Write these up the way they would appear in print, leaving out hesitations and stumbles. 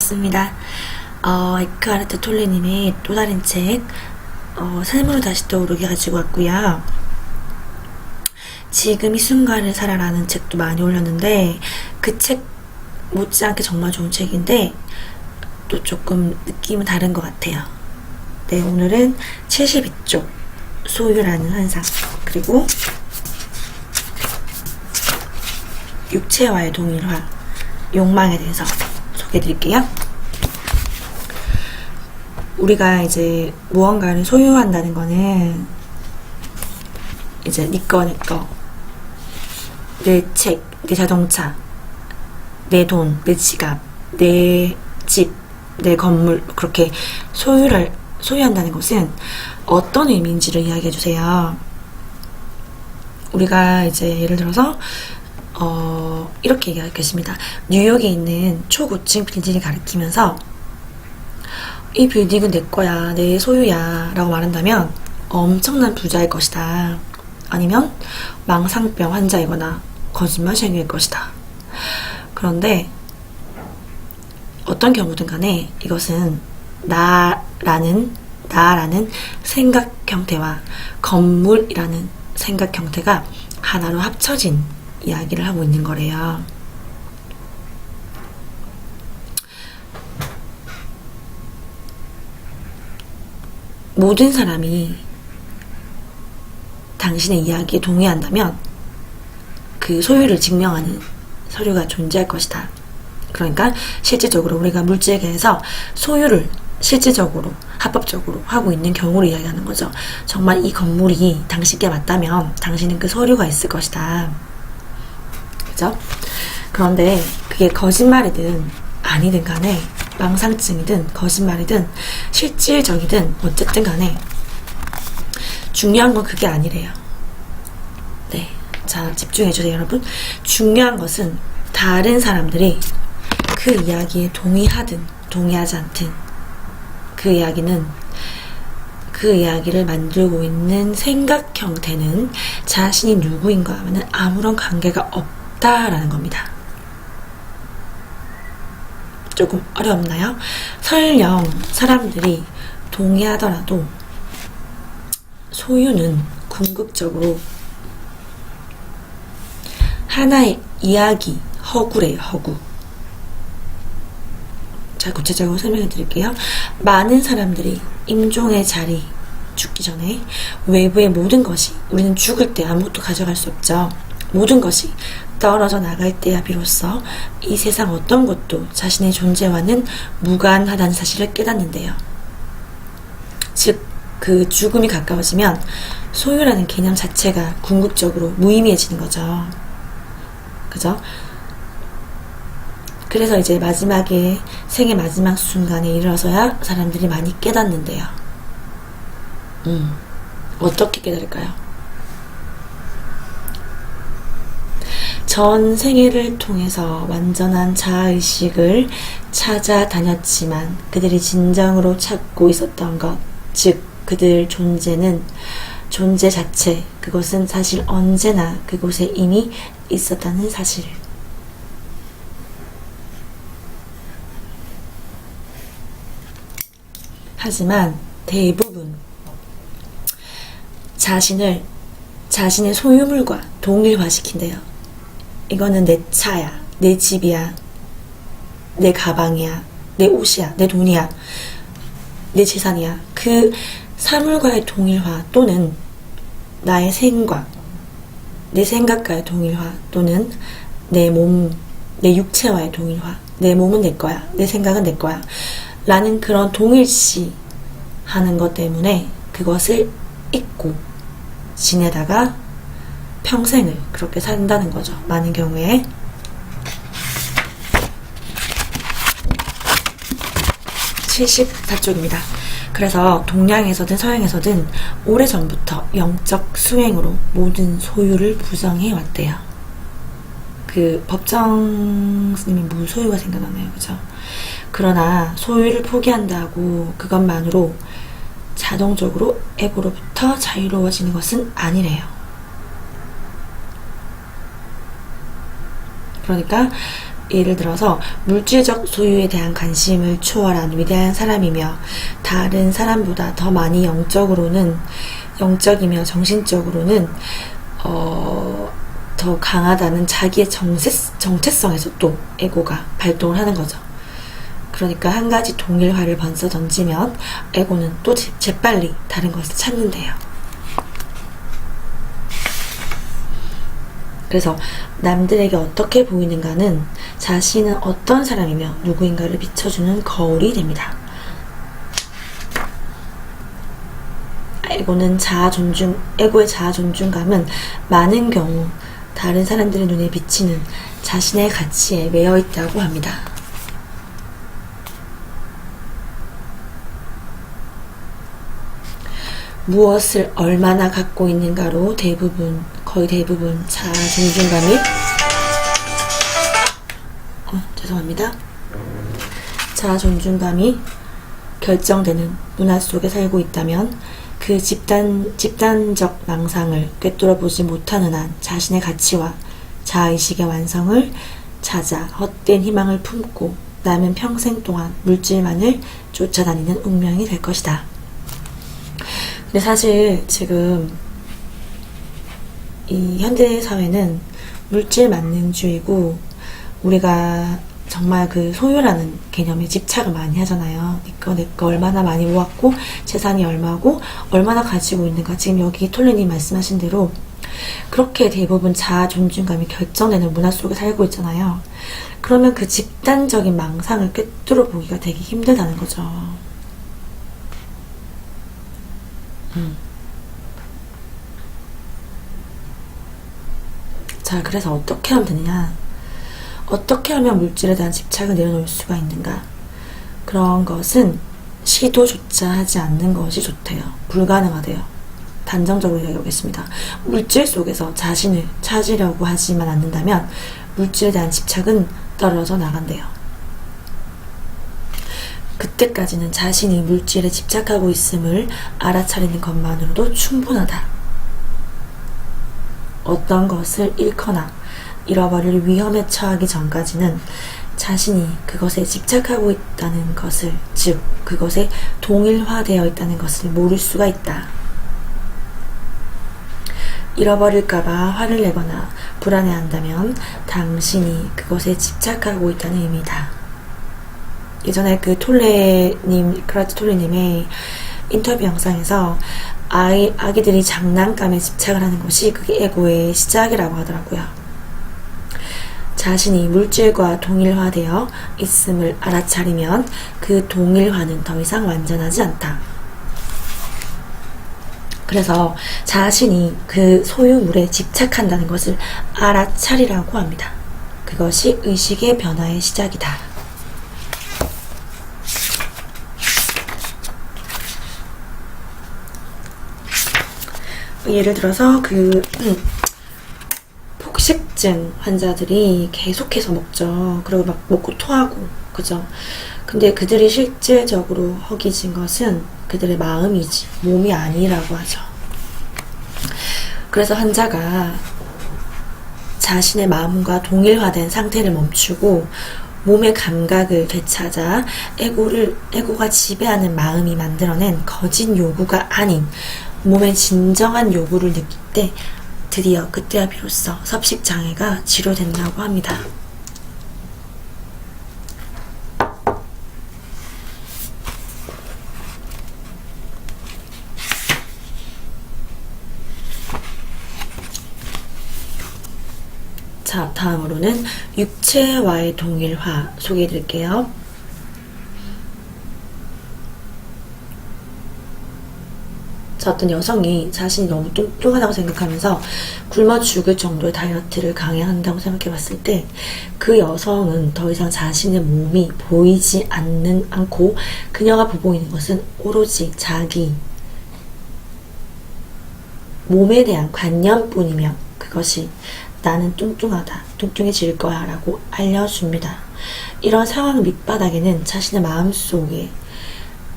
반갑습니다. 에크하르트 톨레님의 또 다른 책, 삶으로 다시 떠오르게 가지고 왔고요. 지금 이 순간을 살아라는 책도 많이 올렸는데, 그 책 못지않게 정말 좋은 책인데, 또 조금 느낌은 다른 것 같아요. 네, 오늘은 72쪽, 소유라는 환상, 그리고 육체와의 동일화, 욕망에 대해서 소개해드릴게요. 우리가 이제 무언가를 소유한다는 거는 이제 네 거, 내 거, 내 책, 내 자동차, 내 돈, 내 지갑, 내 집, 내 건물, 그렇게 소유한다는 것은 어떤 의미인지를 이야기해 주세요. 우리가 이제 예를 들어서 이렇게 얘기하겠습니다. 뉴욕에 있는 초고층 빌딩을 가리키면서 이 빌딩은 내 거야, 내 소유야 라고 말한다면 엄청난 부자일 것이다. 아니면 망상병 환자이거나 거짓말쟁이일 것이다. 그런데 어떤 경우든 간에 이것은 나라는 생각 형태와 건물이라는 생각 형태가 하나로 합쳐진 이야기를 하고 있는 거래요. 모든 사람이 당신의 이야기에 동의한다면 그 소유를 증명하는 서류가 존재할 것이다. 그러니까 실질적으로 우리가 물질계에서 소유를 실질적으로 합법적으로 하고 있는 경우를 이야기하는 거죠. 정말 이 건물이 당신께 맞다면 당신은 그 서류가 있을 것이다. 그죠? 그런데 그게 거짓말이든 아니든 간에 망상증이든 거짓말이든 실질적이든 어쨌든 간에 중요한 건 그게 아니래요. 네, 자 집중해주세요 여러분. 중요한 것은 다른 사람들이 그 이야기에 동의하든 동의하지 않든 그 이야기를 만들고 있는 생각 형태는 자신이 누구인가와는 아무런 관계가 없다라는 겁니다. 조금 어렵나요? 설령 사람들이 동의하더라도 소유는 궁극적으로 하나의 이야기, 허구래요, 허구. 자, 구체적으로 설명해 드릴게요. 많은 사람들이 임종의 자리, 죽기 전에 외부의 모든 것이, 우리는 죽을 때 아무것도 가져갈 수 없죠. 모든 것이 떨어져 나갈 때야 비로소 이 세상 어떤 것도 자신의 존재와는 무관하다는 사실을 깨닫는데요. 즉, 그 죽음이 가까워지면 소유라는 개념 자체가 궁극적으로 무의미해지는 거죠. 그죠? 그래서 이제 마지막에 생의 마지막 순간에 이르러서야 사람들이 많이 깨닫는데요. 어떻게 깨달을까요? 전 생애를 통해서 완전한 자아의식을 찾아다녔지만 그들이 진정으로 찾고 있었던 것, 즉 그들 존재 자체, 그것은 사실 언제나 그곳에 이미 있었다는 사실. 하지만 대부분 자신의 소유물과 동일화시킨대요. 이거는 내 차야, 내 집이야, 내 가방이야, 내 옷이야, 내 돈이야, 내 재산이야. 그 사물과의 동일화 또는 나의 생각, 내 생각과의 동일화 또는 내 몸, 내 육체와의 동일화. 내 몸은 내 거야, 내 생각은 내 거야 라는 그런 동일시 하는 것 때문에 그것을 잊고 지내다가 평생을 그렇게 산다는 거죠. 많은 경우에. (74쪽입니다) 그래서 동양에서든 서양에서든 오래전부터 영적 수행으로 모든 소유를 부정해 왔대요. 그 법정 스님이 무소유가 생각나네요. 그죠? 그러나 소유를 포기한다고 그것만으로 자동적으로 에고로부터 자유로워지는 것은 아니래요. 그러니까 예를 들어서 물질적 소유에 대한 관심을 초월한 위대한 사람이며 다른 사람보다 더 많이 영적이며 정신적으로는 더 강하다는 자기의 정체성에서 또 에고가 발동을 하는 거죠. 그러니까 한 가지 동일화를 번져 던지면 에고는 또 재빨리 다른 것을 찾는데요. 그래서 남들에게 어떻게 보이는가는 자신은 어떤 사람이며 누구인가를 비춰주는 거울이 됩니다. 에고의 자아 존중감은 많은 경우 다른 사람들의 눈에 비치는 자신의 가치에 매여 있다고 합니다. 무엇을 얼마나 갖고 있는가로 거의 대부분 자아 존중감이 자아 존중감이 결정되는 문화 속에 살고 있다면 그 집단적 망상을 꿰뚫어 보지 못하는 한 자신의 가치와 자아의식의 완성을 찾아 헛된 희망을 품고 남은 평생 동안 물질만을 쫓아다니는 운명이 될 것이다. 근데 사실 지금 이 현대 사회는 물질 만능주의고 우리가 정말 그 소유라는 개념에 집착을 많이 하잖아요. 내거 얼마나 많이 모았고 재산이 얼마고 얼마나 가지고 있는가. 지금 여기 톨레님 말씀하신 대로 그렇게 대부분 자아 존중감이 결정되는 문화 속에 살고 있잖아요. 그러면 그 집단적인 망상을 꿰뚫어 보기가 되게 힘들다는 거죠. 자, 그래서 어떻게 하면 되느냐? 어떻게 하면 물질에 대한 집착을 내려놓을 수가 있는가? 그런 것은 시도조차 하지 않는 것이 좋대요. 불가능하대요. 단정적으로 이야기하겠습니다. 물질 속에서 자신을 찾으려고 하지만 않는다면 물질에 대한 집착은 떨어져 나간대요. 그때까지는 자신이 물질에 집착하고 있음을 알아차리는 것만으로도 충분하다. 어떤 것을 잃거나 잃어버릴 위험에 처하기 전까지는 자신이 그것에 집착하고 있다는 것을, 즉 그것에 동일화되어 있다는 것을 모를 수가 있다. 잃어버릴까봐 화를 내거나 불안해한다면 당신이 그것에 집착하고 있다는 의미다. 예전에 그 크라치 톨레님의 인터뷰 영상에서 아기들이 장난감에 집착을 하는 것이 그게 에고의 시작이라고 하더라고요. 자신이 물질과 동일화되어 있음을 알아차리면 그 동일화는 더 이상 완전하지 않다. 그래서 자신이 그 소유물에 집착한다는 것을 알아차리라고 합니다. 그것이 의식의 변화의 시작이다. 예를 들어서 폭식증 환자들이 계속해서 먹죠. 그리고 막 먹고 토하고, 그죠? 근데 그들이 실질적으로 허기진 것은 그들의 마음이지 몸이 아니라고 하죠. 그래서 환자가 자신의 마음과 동일화된 상태를 멈추고 몸의 감각을 되찾아 에고가 지배하는 마음이 만들어낸 거짓 요구가 아닌 몸의 진정한 요구를 느낄 때 드디어 그때야 비로소 섭식장애가 치료된다고 합니다. 자, 다음으로는 육체와의 동일화 소개해 드릴게요. 어떤 여성이 자신이 너무 뚱뚱하다고 생각하면서 굶어 죽을 정도의 다이어트를 강행한다고 생각해 봤을 때 그 여성은 더 이상 자신의 몸이 보이지 않고 그녀가 보이는 것은 오로지 자기 몸에 대한 관념뿐이며 그것이 나는 뚱뚱하다, 뚱뚱해질 거야 라고 알려줍니다. 이런 상황 밑바닥에는 자신의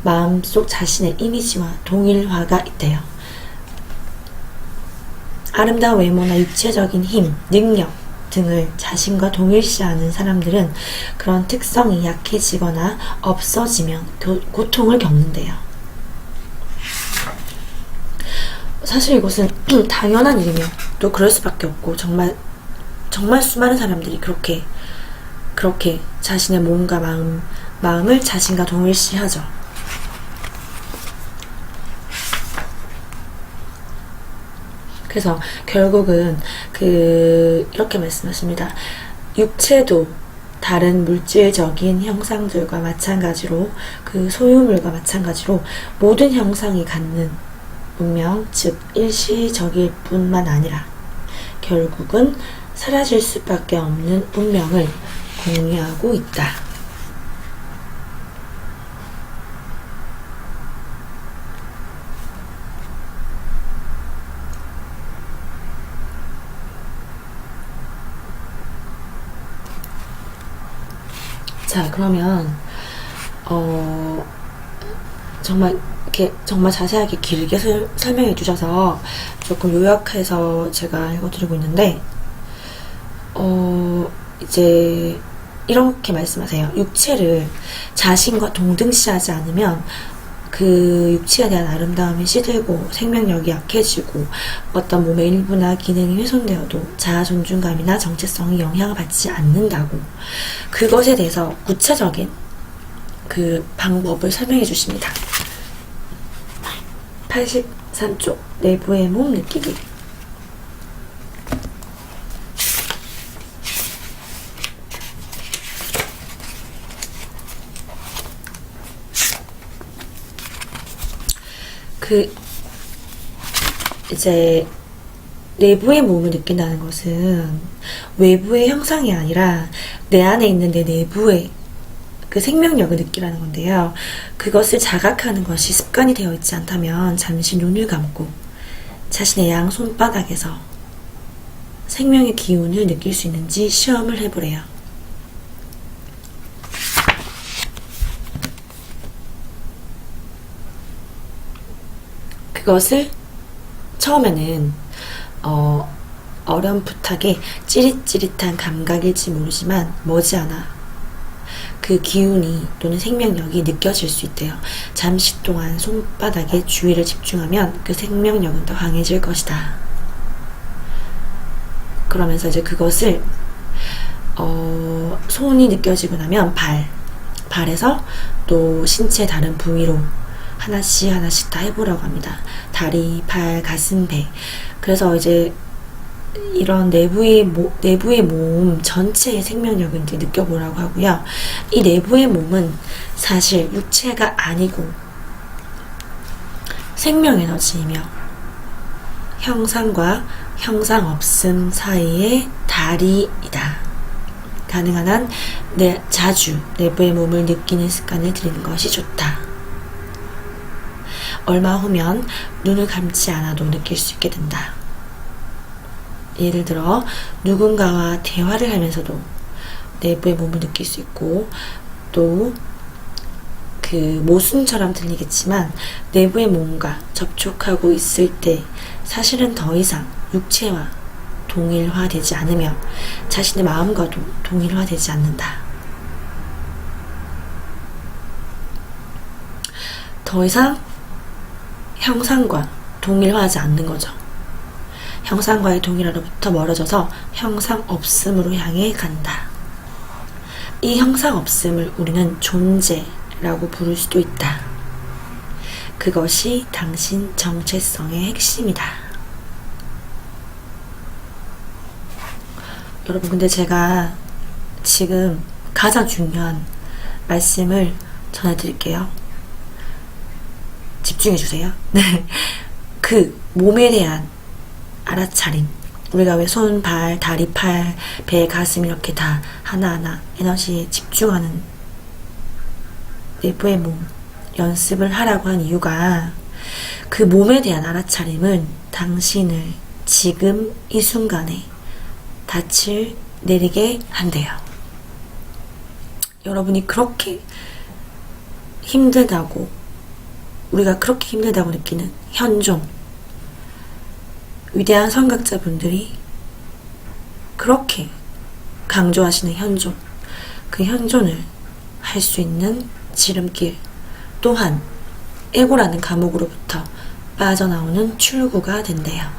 마음속 자신의 이미지와 동일화가 있대요. 아름다운 외모나 육체적인 힘, 능력, 등을 자신과 동일시하는 사람들은 그런 특성이 약해지거나 없어지면 고통을 겪는데요. 사실 이것은 당연한 일이며 또 그럴 수밖에 없고 정말 수많은 사람들이 그렇게 자신의 몸과 마음을 자신과 동일시하죠. 그래서 결국은 이렇게 말씀하십니다. 육체도 다른 물질적인 형상들과 마찬가지로 소유물과 마찬가지로 모든 형상이 갖는 운명, 즉 일시적일 뿐만 아니라 결국은 사라질 수밖에 없는 운명을 공유하고 있다. 자, 그러면 정말 자세하게 길게 설명해 주셔서 조금 요약해서 제가 읽어드리고 있는데, 이제 이렇게 말씀하세요. 육체를 자신과 동등시하지 않으면 그 육체에 대한 아름다움이 시들고 생명력이 약해지고 어떤 몸의 일부나 기능이 훼손되어도 자아 존중감이나 정체성이 영향을 받지 않는다고, 그것에 대해서 구체적인 그 방법을 설명해 주십니다. 83쪽 내부의 몸 느끼기. 이제 내부의 몸을 느낀다는 것은 외부의 형상이 아니라 내 안에 있는 내 내부의 그 생명력을 느끼라는 건데요. 그것을 자각하는 것이 습관이 되어 있지 않다면 잠시 눈을 감고 자신의 양 손바닥에서 생명의 기운을 느낄 수 있는지 시험을 해보래요. 그것을 처음에는 어렴풋하게 찌릿찌릿한 감각일지 모르지만 머지않아 그 기운이 또는 생명력이 느껴질 수 있대요. 잠시 동안 손바닥에 주의를 집중하면 그 생명력은 더 강해질 것이다. 그러면서 이제 그것을 손이 느껴지고 나면 발에서 또 신체 다른 부위로 하나씩 다 해보라고 합니다. 다리, 발, 가슴, 배. 그래서 이제 이런 내부의 몸 전체의 생명력을 이제 느껴보라고 하고요. 이 내부의 몸은 사실 육체가 아니고 생명에너지이며 형상과 형상 없음 사이의 다리이다. 가능한 한 자주 내부의 몸을 느끼는 습관을 들이는 것이 좋다. 얼마 후면 눈을 감지 않아도 느낄 수 있게 된다. 예를 들어 누군가와 대화를 하면서도 내부의 몸을 느낄 수 있고, 또 그 모순처럼 들리겠지만 내부의 몸과 접촉하고 있을 때 사실은 더 이상 육체와 동일화되지 않으며 자신의 마음과도 동일화되지 않는다. 더 이상 형상과 동일화하지 않는 거죠. 형상과의 동일화로부터 멀어져서 형상 없음으로 향해 간다. 이 형상 없음을 우리는 존재라고 부를 수도 있다. 그것이 당신 정체성의 핵심이다. 여러분, 근데 제가 지금 가장 중요한 말씀을 전해드릴게요. 집중해주세요. 네. 그 몸에 대한 알아차림. 우리가 왜 손, 발, 다리, 팔, 배, 가슴 이렇게 다 하나하나 에너지에 집중하는 내부의 몸 연습을 하라고 한 이유가, 그 몸에 대한 알아차림은 당신을 지금 이 순간에 닻을 내리게 한대요. 여러분이 그렇게 힘들다고, 우리가 그렇게 힘들다고 느끼는 현존, 위대한 선각자분들이 그렇게 강조하시는 현존, 그 현존을 할 수 있는 지름길, 또한 에고라는 감옥으로부터 빠져나오는 출구가 된대요.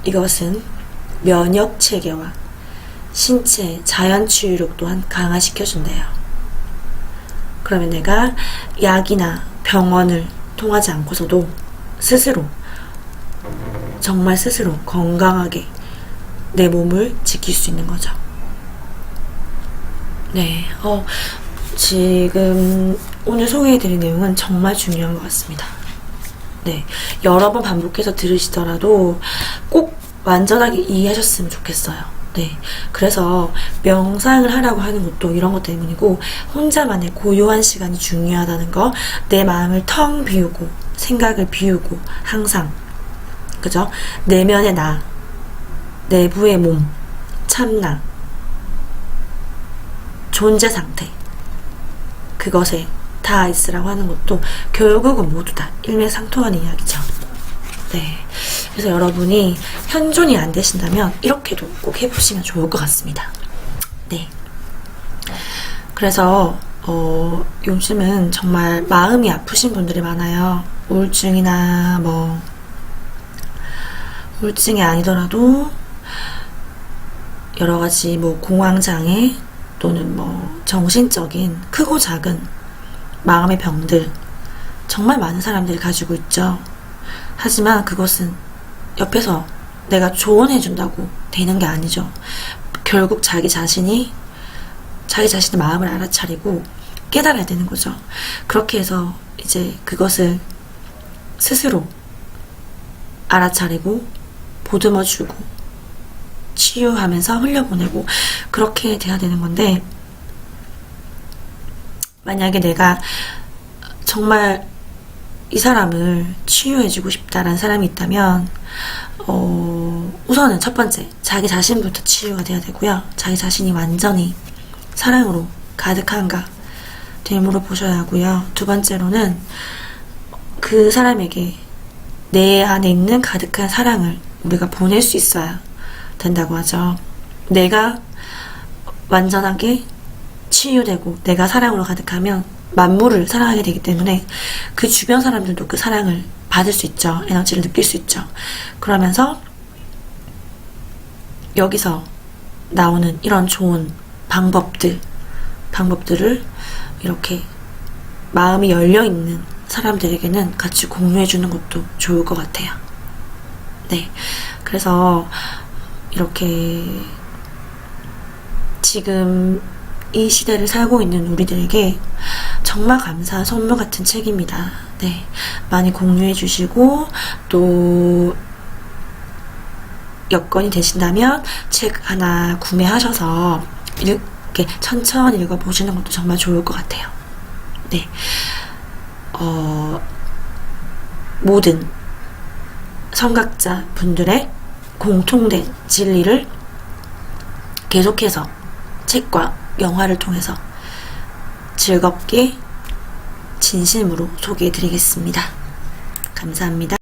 이것은 면역 체계와 신체 자연 치유력 또한 강화시켜준대요. 그러면 내가 약이나 병원을 통하지 않고서도 스스로, 정말 스스로 건강하게 내 몸을 지킬 수 있는 거죠. 네, 지금 오늘 소개해드린 내용은 정말 중요한 것 같습니다. 네, 여러 번 반복해서 들으시더라도 꼭 완전하게 이해하셨으면 좋겠어요. 네, 그래서 명상을 하라고 하는 것도 이런 것 때문이고, 혼자만의 고요한 시간이 중요하다는 거, 내 마음을 텅 비우고 생각을 비우고 항상, 그죠? 내면의 나, 내부의 몸, 참나, 존재 상태, 그것에 다 있으라고 하는 것도 결국은 모두 다 일맥상통하는 이야기죠. 네, 그래서 여러분이 현존이 안 되신다면 이렇게도 꼭 해보시면 좋을 것 같습니다. 네, 그래서 요즘은 정말 마음이 아프신 분들이 많아요. 우울증이나 뭐 우울증이 아니더라도 여러 가지 뭐 공황장애 또는 뭐 정신적인 크고 작은 마음의 병들, 정말 많은 사람들이 가지고 있죠. 하지만 그것은 옆에서 내가 조언해준다고 되는 게 아니죠. 결국 자기 자신의 마음을 알아차리고 깨달아야 되는 거죠. 그렇게 해서 이제 그것을 스스로 알아차리고 보듬어주고 치유하면서 흘려보내고 그렇게 돼야 되는 건데, 만약에 내가 정말 이 사람을 치유해주고 싶다라는 사람이 있다면 우선은 첫 번째, 자기 자신부터 치유가 돼야 되고요. 자기 자신이 완전히 사랑으로 가득한가 되물어 보셔야 하고요. 두 번째로는 그 사람에게 내 안에 있는 가득한 사랑을 우리가 보낼 수 있어야 된다고 하죠. 내가 완전하게 치유되고 내가 사랑으로 가득하면 만물을 사랑하게 되기 때문에 그 주변 사람들도 그 사랑을 받을 수 있죠. 에너지를 느낄 수 있죠. 그러면서 여기서 나오는 이런 좋은 방법들을 이렇게 마음이 열려있는 사람들에게는 같이 공유해주는 것도 좋을 것 같아요. 네, 그래서 이렇게 지금 이 시대를 살고 있는 우리들에게 정말 감사한 선물 같은 책입니다. 네, 많이 공유해 주시고 또 여건이 되신다면 책 하나 구매하셔서 이렇게 천천히 읽어보시는 것도 정말 좋을 것 같아요. 네, 모든 성각자 분들의 공통된 진리를 계속해서 책과 영화를 통해서 즐겁게 진심으로 소개해 드리겠습니다. 감사합니다.